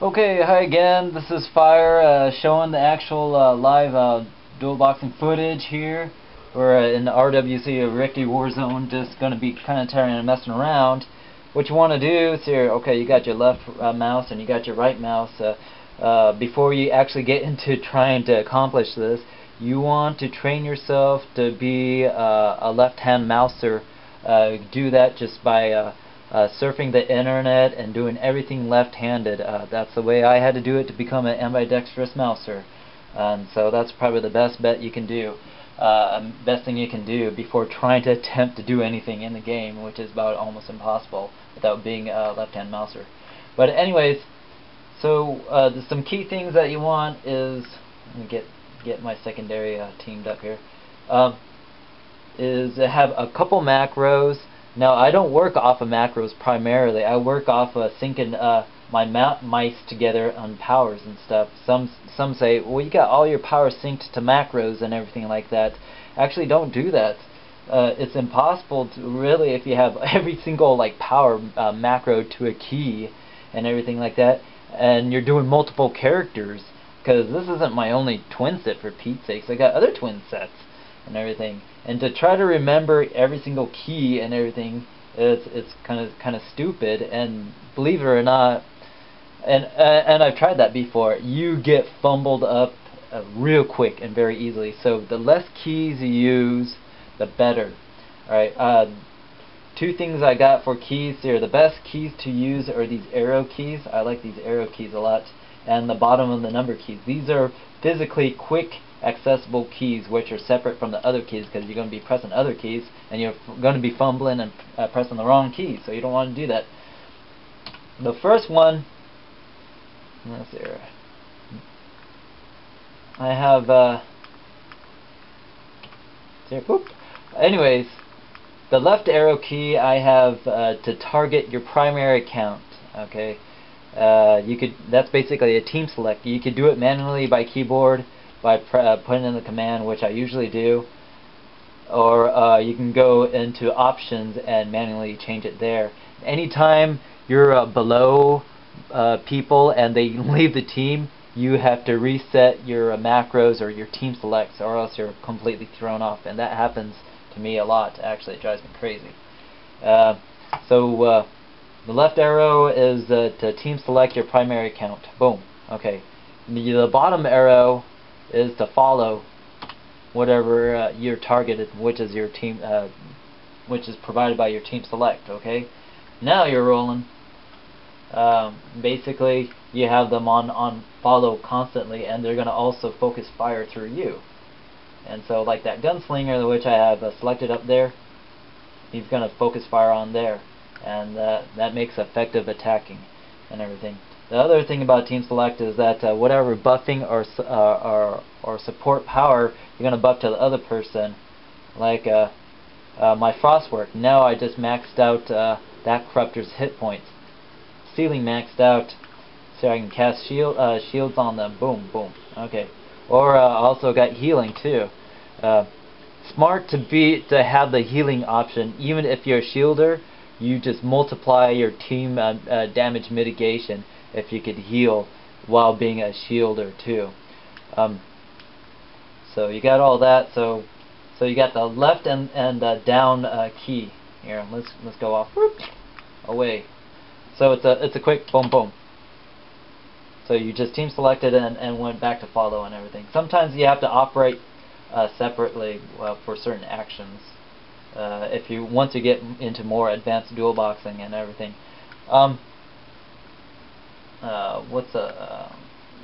Okay, hi again. This is PHIRE showing the actual live dual boxing footage here. We're in the RWC of Ricky Warzone, just going to be kind of tiring and messing around. What you want to do is here, okay, you got your left mouse and you got your right mouse. Before you actually get into trying to accomplish this, you want to train yourself to be a left-hand mouser. Do that just by surfing the internet and doing everything left-handed. That's the way I had to do it to become an ambidextrous mouser. And so that's probably the best bet you can do. Best thing you can do before trying to attempt to do anything in the game, which is about almost impossible without being a left-hand mouser. But anyways, so there's some key things that you want is, let me get my secondary teamed up here, is to have a couple macros. Now, I don't work off of macros primarily. I work off of syncing my mice together on powers and stuff. Some say, well, you got all your power synced to macros and everything like that. Actually, don't do that. It's impossible to really, if you have every single like power macro to a key and everything like that, and you're doing multiple characters, because this isn't my only twin set, for Pete's sakes. I got other twin sets and everything, and to try to remember every single key and everything, it's kind of stupid. And believe it or not, and I've tried that before, you get fumbled up real quick and very easily. So the less keys you use, the better. Alright, two things I got for keys here. The best keys to use are these arrow keys. I like these arrow keys a lot. And the bottom of the number keys. These are physically quick accessible keys, which are separate from the other keys, because you're going to be pressing other keys and you're going to be fumbling and pressing the wrong keys, so you don't want to do that. The first one, let's see here. I have anyways, the left arrow key I have to target your primary account. Okay, that's basically a team select. You could do it manually by keyboard by putting in the command, which I usually do, or you can go into options and manually change it there. Anytime you're below people and they leave the team, you have to reset your macros or your team selects, or else you're completely thrown off, and that happens to me a lot. Actually, it drives me crazy. The left arrow is to team select your primary account. Boom. Okay. The bottom arrow is to follow whatever you're targeted, which is your team, which is provided by your team select. Okay. Now you're rolling. Basically, you have them on follow constantly, and they're going to also focus fire through you. And so, like that gunslinger, which I have selected up there, he's going to focus fire on there, and that makes effective attacking and everything. The other thing about team select is that whatever buffing or support power you're going to buff to the other person, like my Frostwork. Now I just maxed out that Corruptor's hit points. Ceiling maxed out, so I can cast shields on them. Boom, boom. Okay. Or also got healing too. Smart to have the healing option. Even if you're a shielder, you just multiply your team damage mitigation if you could heal while being a shielder too. So you got all that. So you got the left and down key here. Let's go off. Whoop, away. So it's a quick boom boom. So you just team selected and went back to follow and everything. Sometimes you have to operate separately for certain actions. Once you get into more advanced dual boxing and everything.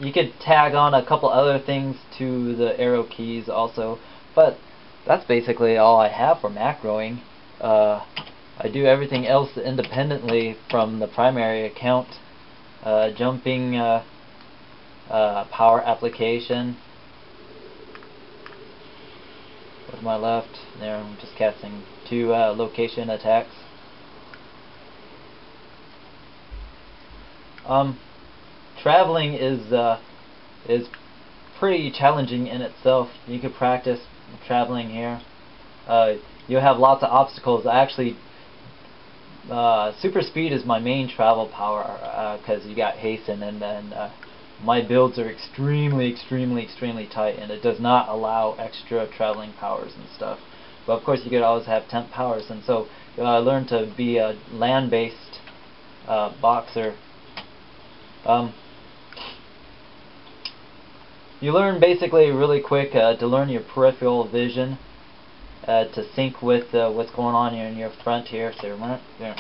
You could tag on a couple other things to the arrow keys also, but that's basically all I have for macroing. I do everything else independently from the primary account. Jumping, power application. With my left, there I'm just casting 2 location attacks. Traveling is pretty challenging in itself. You could practice traveling here. You'll have lots of obstacles. I actually super speed is my main travel power because you got hasten, and then my builds are extremely tight, and it does not allow extra traveling powers and stuff. But of course you could always have temp powers, and so I learned to be a land-based boxer. You learn basically really quick to learn your peripheral vision to sync with what's going on in your front here. So there,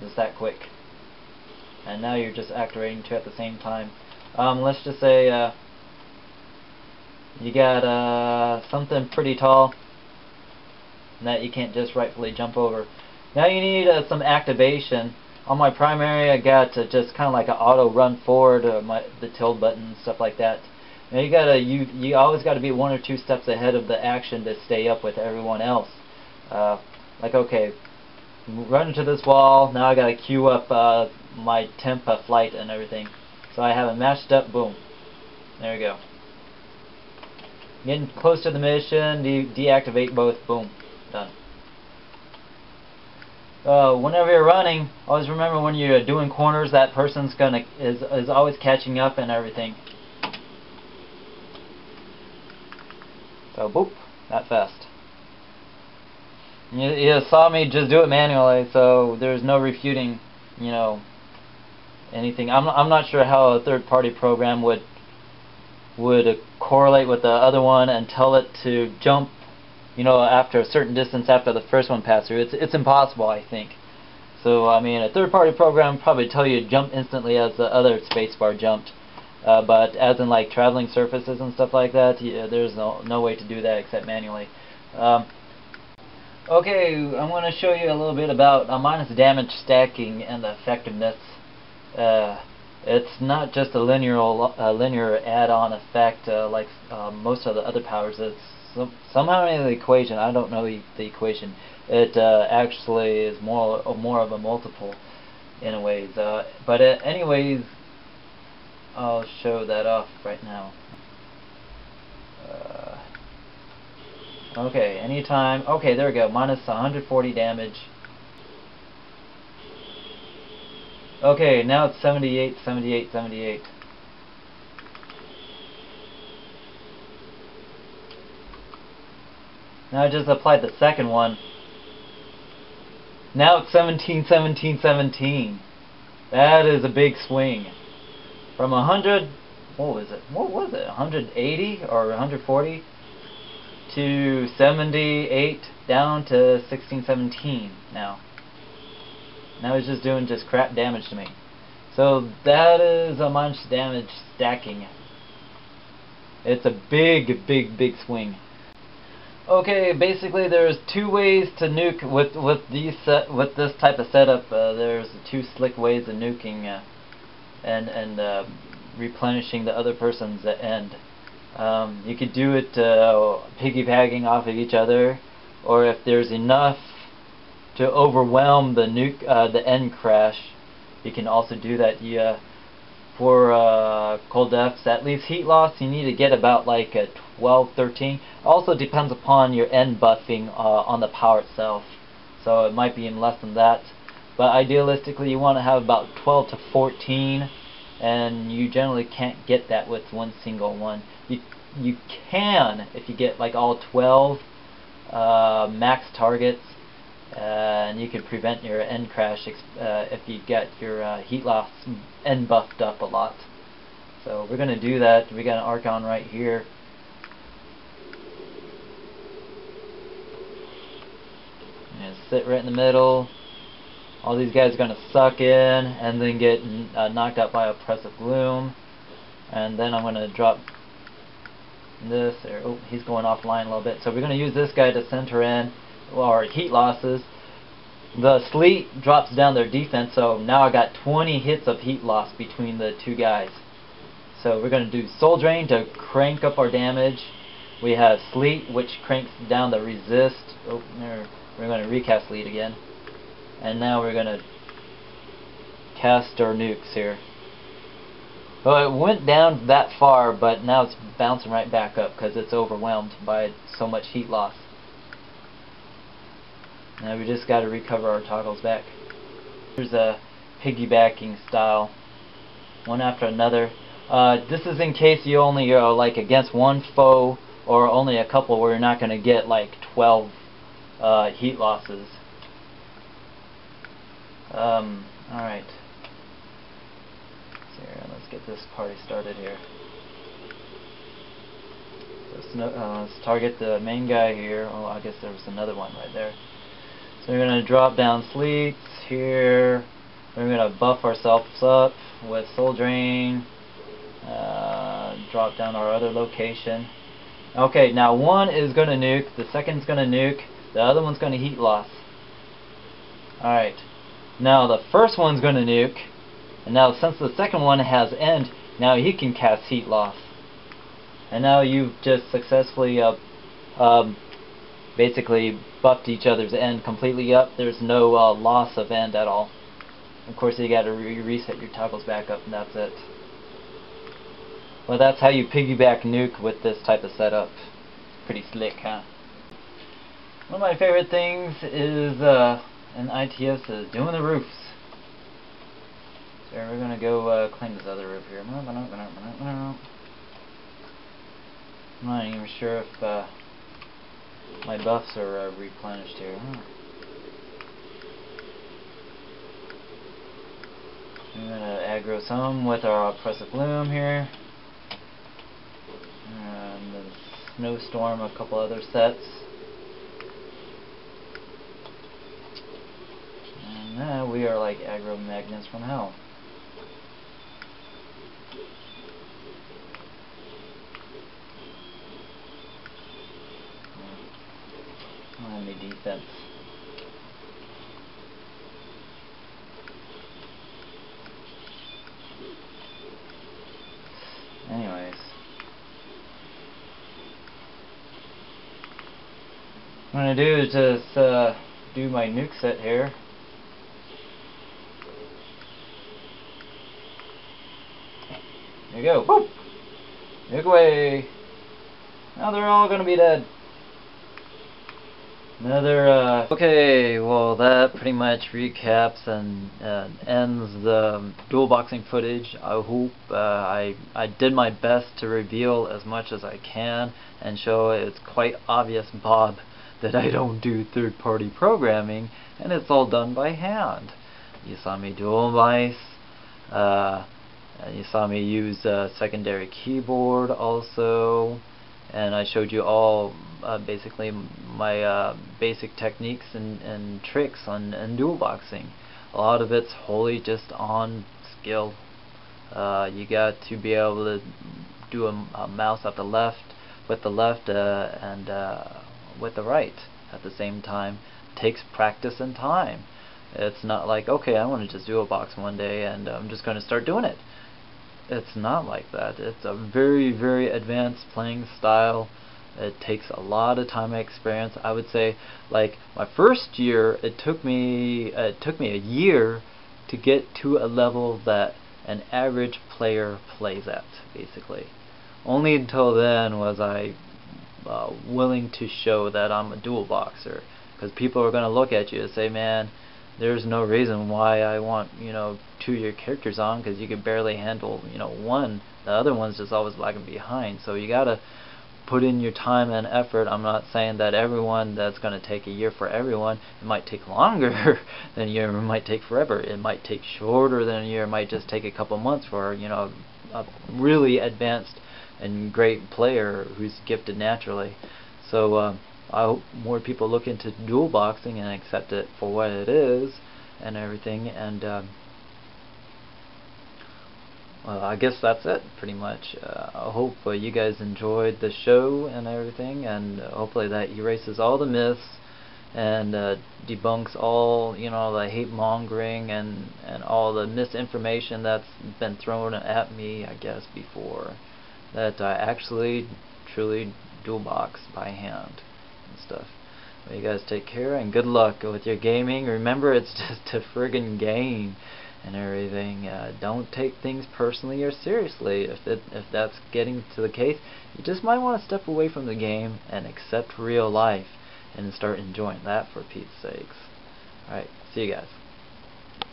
just that quick, and now you're just activating two at the same time. Let's just say you got something pretty tall that you can't just rightfully jump over. Now you need some activation. On my primary, I got just kind of like an auto run forward, the tilt button and stuff like that. Now you always got to be one or two steps ahead of the action to stay up with everyone else. Like, okay, run into this wall. Now I got to queue up my temp flight and everything. So I have it matched up. Boom. There we go. Getting close to the mission. Deactivate both. Boom. Done. Whenever you're running, always remember when you're doing corners, that person's is always catching up and everything. So boop, that fast. You saw me just do it manually, so there's no refuting, you know, anything. I'm not sure how a third-party program would correlate with the other one and tell it to jump, you know, after a certain distance after the first one passed through. It's impossible, I think. So I mean, a third-party program probably tell you to jump instantly as the other spacebar jumped. But as in like traveling surfaces and stuff like that, there's no way to do that except manually. Okay, I'm going to show you a little bit about minus damage stacking and the effectiveness. It's not just a linear add-on effect like most of the other powers. It's somehow in the equation. I don't know the equation. It actually is more of a multiple in a ways. But anyways, I'll show that off right now. Okay, anytime. Okay, there we go. Minus 140 damage. Okay, now it's 78, 78, 78. Now I just applied the second one. Now it's 17, 17, 17. That is a big swing. From 100, what was it? 180 or 140 to 78 down to 16, 17 now. Now it's just doing crap damage to me. So that is a minus damage stacking. It's a big swing. Okay, basically there's two ways to nuke with this type of setup. There's two slick ways of nuking and replenishing the other person's end. You could do it piggybacking off of each other, or if there's enough to overwhelm the the end crash, you can also do that. For cold deaths, at least heat loss, you need to get about like 12, 13. Also depends upon your end buffing on the power itself, so it might be even less than that. But idealistically, you want to have about 12 to 14, and you generally can't get that with one single one. You can if you get like all 12 max targets, and you can prevent your end crash if you get your heat loss end buffed up a lot. So we're going to do that. We got an Archon right here. And sit right in the middle. All these guys are going to suck in and then get knocked out by Oppressive Gloom. And then I'm going to drop this. Oh, he's going offline a little bit. So we're going to use this guy to center in our heat losses. The sleet drops down their defense, so now I got 20 hits of heat loss between the two guys. So we're going to do Soul Drain to crank up our damage. We have Sleet, which cranks down the resist. Oh, there. We're going to recast Sleet again. And now we're going to cast our nukes here. Well, it went down that far, but now it's bouncing right back up because it's overwhelmed by so much heat loss. Now we just got to recover our toggles back. Here's a piggybacking style, one after another. This is in case you only are like against one foe, or only a couple, where you're not going to get like 12 heat losses. Alright. So let's get this party started here. Let's target the main guy here. Oh, I guess there was another one right there. So we're going to drop down sleets here. We're going to buff ourselves up with Soul Drain. Drop down our other location. Okay, now one is going to nuke, the second's going to nuke, the other one's going to heat loss. Alright, now the first one's going to nuke, and now since the second one has end, now he can cast heat loss. And now you've just successfully basically buffed each other's end completely up. There's no loss of end at all. Of course, you got to reset your toggles back up, and that's it. Well, that's how you piggyback nuke with this type of setup. Pretty slick, huh? One of my favorite things is in ITS is doing the roofs. So we're gonna go clean this other roof here. I'm not even sure if my buffs are replenished here. I'm gonna aggro some with our Oppressive Bloom here. And the Snowstorm, a couple other sets. And now we are like aggro magnets from hell. I don't have any defense. Anyways. What I'm going to do is just do my nuke set here. There you go. Whoop! Nuke away. Now they're all going to be dead. Another, okay, well that pretty much recaps and ends the dual boxing footage. I hope I did my best to reveal as much as I can and show it's quite obvious, Bob, that I don't do third-party programming, and it's all done by hand. You saw me dual mice, you saw me use a secondary keyboard also, and I showed you all basically my basic techniques and tricks on dual boxing. A lot of it's wholly just on skill. You got to be able to do a mouse at the left with the left and with the right at the same time. It takes practice and time. It's not like, okay, I want to just dual box one day and I'm just going to start doing it. It's not like that. It's a very, very advanced playing style. It takes a lot of time and experience. I would say, like my first year, it took me a year to get to a level that an average player plays at, basically. Only until then was I willing to show that I'm a dual boxer, because people are going to look at you and say, man, there's no reason why I want, 2 of your characters on, because you can barely handle, one. The other one's just always lagging behind. So you gotta put in your time and effort. I'm not saying that everyone that's going to take a year for everyone. It might take longer than a year. It might take forever. It might take shorter than a year. It might just take a couple months for a really advanced and great player who's gifted naturally. So I hope more people look into dual boxing and accept it for what it is and everything. And well, I guess that's it pretty much. I hope you guys enjoyed the show and everything, and hopefully that erases all the myths and debunks all the hate mongering and all the misinformation that's been thrown at me, I guess, before, that I actually truly dual box by hand and stuff. Well, you guys take care and good luck with your gaming. Remember, it's just a friggin' game and everything. Don't take things personally or seriously. If that's getting to the case, you just might want to step away from the game and accept real life and start enjoying that, for Pete's sakes. Alright, see you guys.